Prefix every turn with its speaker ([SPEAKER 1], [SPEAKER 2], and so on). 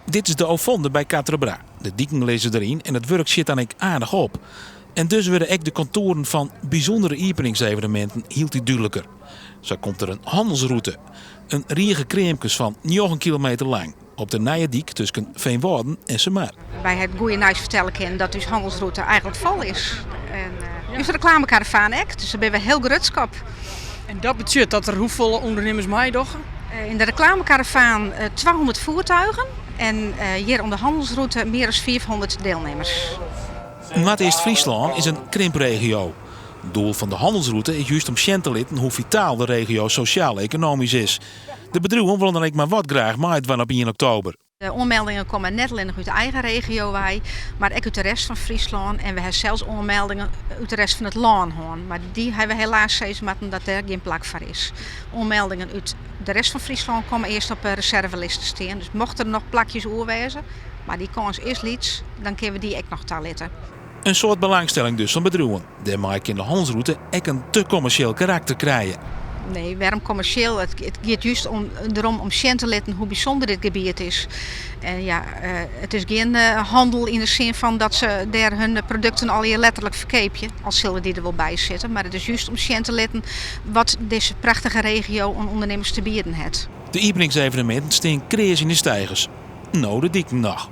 [SPEAKER 1] Dit is de Ofonde bij Quatre-Bras. De dieken lezen erin en het werk zit dan ook aardig op. En dus werden ook de contouren van bijzondere openingsevenementen hield die duidelijker. Zo komt er een handelsroute. Een riege kreemkes van 9 kilometer lang. Op de nieuwe dik tussen Veenwouden en Semaar.
[SPEAKER 2] Wij het goede nieuws vertellen kunnen dat dus handelsroute eigenlijk vol is. Dus de reclamekaravaan ook, dus daar ben we heel grutskap.
[SPEAKER 3] En dat betekent dat er hoeveel ondernemers meedoen?
[SPEAKER 2] In de reclamekaravaan 200 voertuigen en hier op de handelsroute meer dan 400 deelnemers.
[SPEAKER 1] Noord-Eerst-Friesland is een krimpregio. Het doel van de handelsroute is juist om zien te laten hoe vitaal de regio sociaal-economisch is. De bedrijven willen dan ook maar wat graag meedoen op 1 oktober.
[SPEAKER 2] De onmeldingen komen net alleen uit de eigen regio, maar ook uit de rest van Friesland. En we hebben zelfs onmeldingen uit de rest van het land. Maar die hebben we helaas steeds moeten dat er geen plak voor is. Onmeldingen uit de rest van Friesland komen eerst op reservelisten staan. Dus mochten er nog plakjes oorwezen, maar die kans is liets, dan kunnen we die ook nog talitten.
[SPEAKER 1] Een soort belangstelling dus van bedrijven. Daarmee kan de handelsroute ook een te commercieel karakter krijgen.
[SPEAKER 2] Nee, waarom commercieel? Het gaat juist erom om zien te laten hoe bijzonder dit gebied is. En ja, het is geen handel in de zin van dat ze daar hun producten al hier letterlijk verkopen. Als zullen die er wel bij zitten. Maar het is juist om zien te laten wat deze prachtige regio aan ondernemers te bieden heeft.
[SPEAKER 1] De openingsevenementen staan kreeg in de stijgers. Nou, de dikke nog.